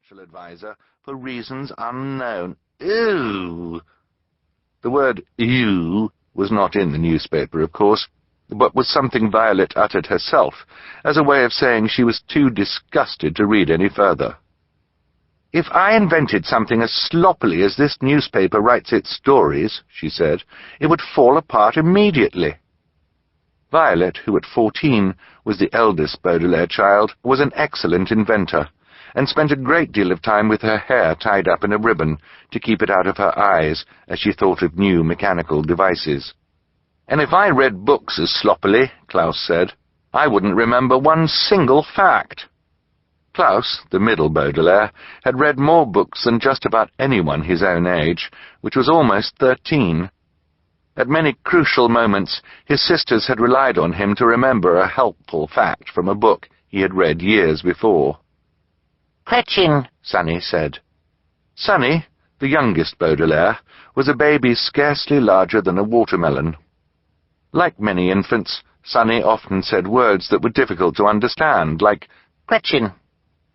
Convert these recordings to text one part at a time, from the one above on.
financial advisor for reasons unknown. Ew! The word ew was not in the newspaper, of course, but was something Violet uttered herself, as a way of saying she was too disgusted to read any further. "If I invented something as sloppily as this newspaper writes its stories," she said, "it would fall apart immediately." Violet, who at 14 was the eldest Baudelaire child, was an excellent inventor, and spent a great deal of time with her hair tied up in a ribbon to keep it out of her eyes as she thought of new mechanical devices. "And if I read books as sloppily," Klaus said, "I wouldn't remember one single fact." Klaus, the middle Baudelaire, had read more books than just about anyone his own age, which was almost 13. At many crucial moments, his sisters had relied on him to remember a helpful fact from a book he had read years before. "Gretchen," Sunny said. Sunny, the youngest Baudelaire, was a baby scarcely larger than a watermelon. Like many infants, Sunny often said words that were difficult to understand, like "Gretchen,"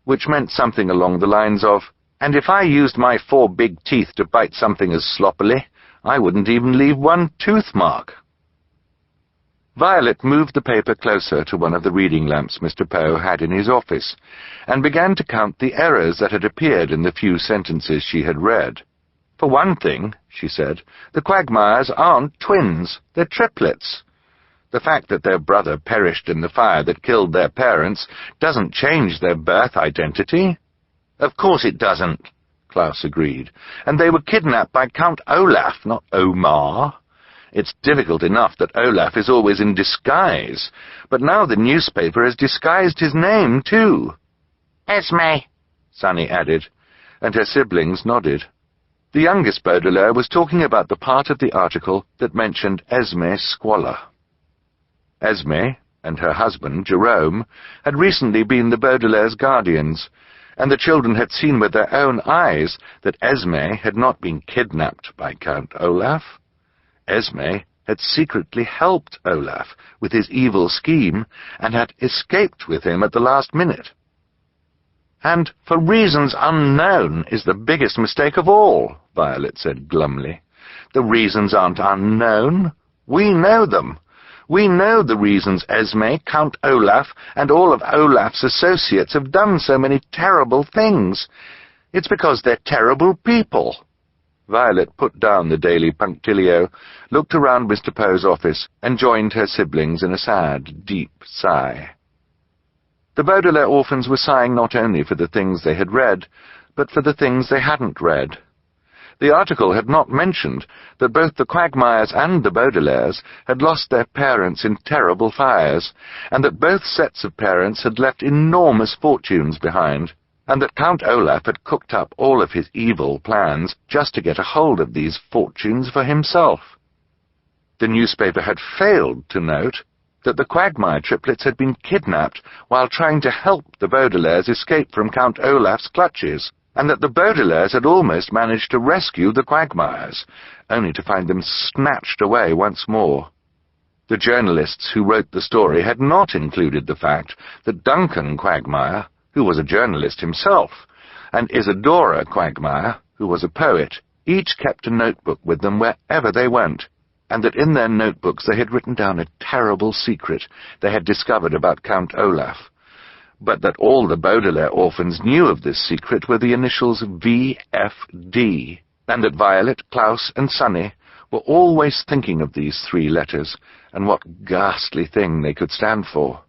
which meant something along the lines of, "And if I used my 4 big teeth to bite something as sloppily, I wouldn't even leave one tooth mark." Violet moved the paper closer to one of the reading lamps Mr. Poe had in his office, and began to count the errors that had appeared in the few sentences she had read. "For one thing," she said, "the Quagmires aren't twins, they're triplets. The fact that their brother perished in the fire that killed their parents doesn't change their birth identity." "Of course it doesn't," Klaus agreed, "and they were kidnapped by Count Olaf, not Omar. It's difficult enough that Olaf is always in disguise, but now the newspaper has disguised his name, too." "Esme," Sunny added, and her siblings nodded. The youngest Baudelaire was talking about the part of the article that mentioned Esme's squalor. Esme, and her husband, Jerome, had recently been the Baudelaire's guardians, and the children had seen with their own eyes that Esme had not been kidnapped by Count Olaf. Esme had secretly helped Olaf with his evil scheme and had escaped with him at the last minute. "And for reasons unknown is the biggest mistake of all," Violet said glumly. "The reasons aren't unknown. We know them. We know the reasons Esme, Count Olaf, and all of Olaf's associates have done so many terrible things. It's because they're terrible people." Violet put down the Daily Punctilio, looked around Mr. Poe's office, and joined her siblings in a sad, deep sigh. The Baudelaire orphans were sighing not only for the things they had read, but for the things they hadn't read. The article had not mentioned that both the Quagmires and the Baudelaires had lost their parents in terrible fires, and that both sets of parents had left enormous fortunes behind, and that Count Olaf had cooked up all of his evil plans just to get a hold of these fortunes for himself. The newspaper had failed to note that the Quagmire triplets had been kidnapped while trying to help the Baudelaires escape from Count Olaf's clutches, and that the Baudelaires had almost managed to rescue the Quagmires, only to find them snatched away once more. The journalists who wrote the story had not included the fact that Duncan Quagmire, who was a journalist himself, and Isadora Quagmire, who was a poet, each kept a notebook with them wherever they went, and that in their notebooks they had written down a terrible secret they had discovered about Count Olaf, but that all the Baudelaire orphans knew of this secret were the initials V.F.D, and that Violet, Klaus, and Sunny were always thinking of these 3 letters, and what ghastly thing they could stand for.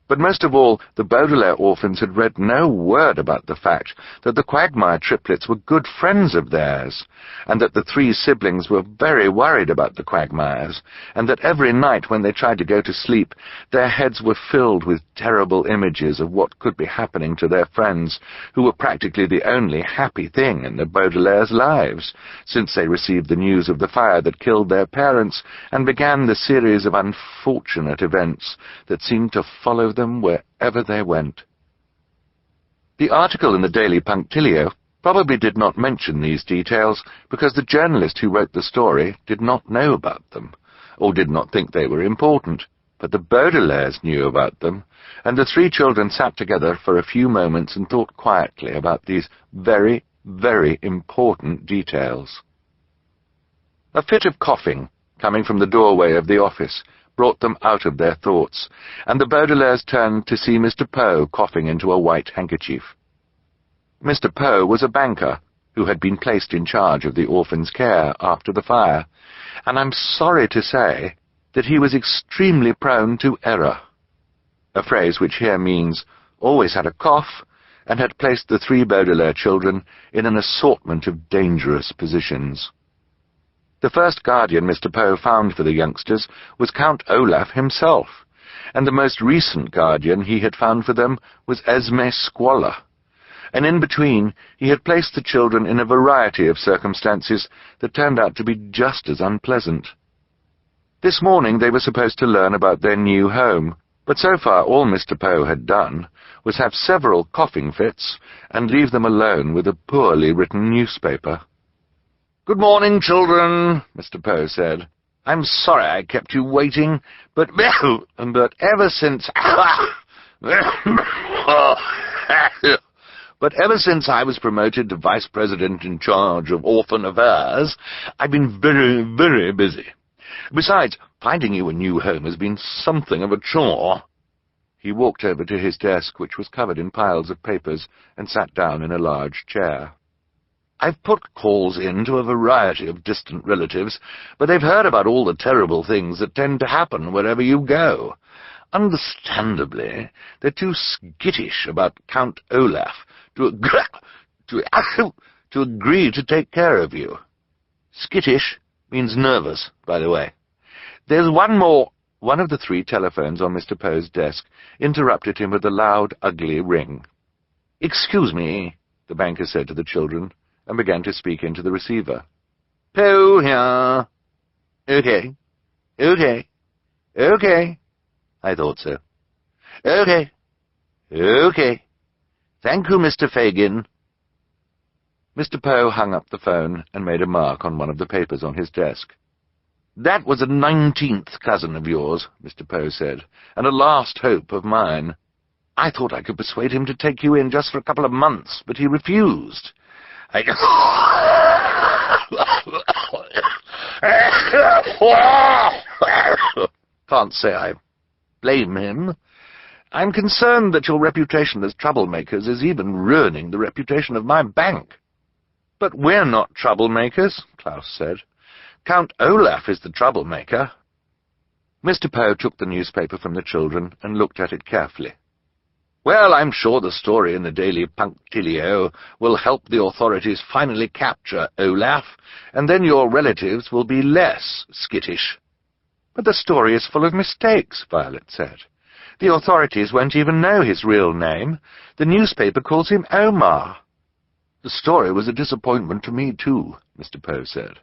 But most of all, the Baudelaire orphans had read no word about the fact that the Quagmire triplets were good friends of theirs, and that the 3 siblings were very worried about the Quagmires, and that every night when they tried to go to sleep, their heads were filled with terrible images of what could be happening to their friends, who were practically the only happy thing in the Baudelaire's lives, since they received the news of the fire that killed their parents, and began the series of unfortunate events that seemed to follow them wherever they went. The article in the Daily Punctilio probably did not mention these details because the journalist who wrote the story did not know about them, or did not think they were important, But the Baudelaires knew about them, and the three children sat together for a few moments and thought quietly about these very, very important details. A fit of coughing, coming from the doorway of the office, brought them out of their thoughts, and the Baudelaires turned to see Mr. Poe coughing into a white handkerchief. Mr. Poe was a banker who had been placed in charge of the orphan's care after the fire, and I'm sorry to say that he was extremely prone to error, a phrase which here means always had a cough and had placed the three Baudelaire children in an assortment of dangerous positions. The first guardian Mr. Poe found for the youngsters was Count Olaf himself, and the most recent guardian he had found for them was Esme Squalor, and in between he had placed the children in a variety of circumstances that turned out to be just as unpleasant. This morning they were supposed to learn about their new home, but so far all Mr. Poe had done was have several coughing fits and leave them alone with a poorly written newspaper. "Good morning, children," Mr. Poe said. "I'm sorry I kept you waiting, but ever since I was promoted to Vice President in charge of Orphan Affairs, I've been very, very busy. Besides, finding you a new home has been something of a chore." He walked over to his desk, which was covered in piles of papers, and sat down in a large chair. "I've put calls in to a variety of distant relatives, but they've heard about all the terrible things that tend to happen wherever you go. Understandably, they're too skittish about Count Olaf to agree to take care of you. Skittish means nervous, by the way. There's one more—" One of the three telephones on Mr. Poe's desk interrupted him with a loud, ugly ring. "Excuse me," the banker said to the children, and began to speak into the receiver. "Poe here." Okay. I thought so. Okay. Thank you, Mr. Fagin." Mr. Poe hung up the phone and made a mark on one of the papers on his desk. "That was a 19th cousin of yours," Mr. Poe said, "and a last hope of mine. I thought I could persuade him to take you in just for a couple of months, but he refused. Can't say I blame him. I'm concerned that your reputation as troublemakers is even ruining the reputation of my bank." "But we're not troublemakers," Klaus said. "Count Olaf is the troublemaker." Mr. Poe took the newspaper from the children and looked at it carefully. "Well, I'm sure the story in the Daily Punctilio will help the authorities finally capture Olaf, and then your relatives will be less skittish." "But the story is full of mistakes," Violet said. "The authorities won't even know his real name. The newspaper calls him Omar." "The story was a disappointment to me, too," Mr. Poe said.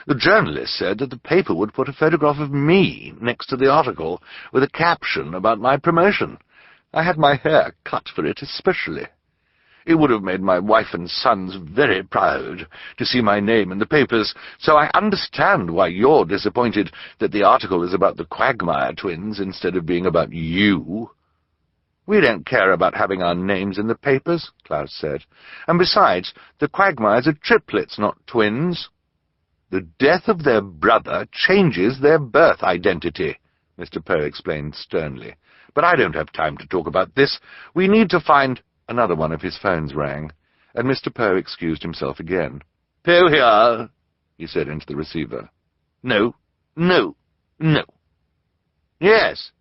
"The journalist said that the paper would put a photograph of me next to the article with a caption about my promotion. I had my hair cut for it especially. It would have made my wife and sons very proud to see my name in the papers, so I understand why you're disappointed that the article is about the Quagmire twins instead of being about you." "We don't care about having our names in the papers," Klaus said. "And besides, the Quagmires are triplets, not twins." "The death of their brother changes their birth identity," Mr. Poe explained sternly. "But I don't have time to talk about this. We need to find—" Another one of his phones rang, and Mr. Poe excused himself again. "Poe here," he said into the receiver. No. Yes.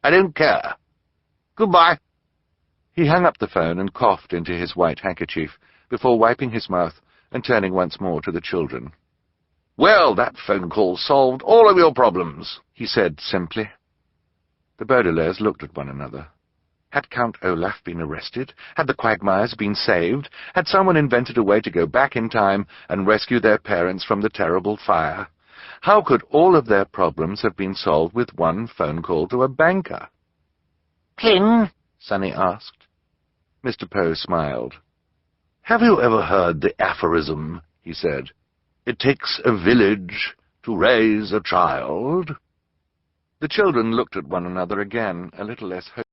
I don't care. Goodbye." He hung up the phone and coughed into his white handkerchief before wiping his mouth and turning once more to the children. "Well, that phone call solved all of your problems," he said simply. The Baudelaires looked at one another. Had Count Olaf been arrested? Had the Quagmires been saved? Had someone invented a way to go back in time and rescue their parents from the terrible fire? How could all of their problems have been solved with one phone call to a banker? "Pling?" Sunny asked. Mr. Poe smiled. "Have you ever heard the aphorism?" he said. "It takes a village to raise a child." The children looked at one another again, a little less hopefully.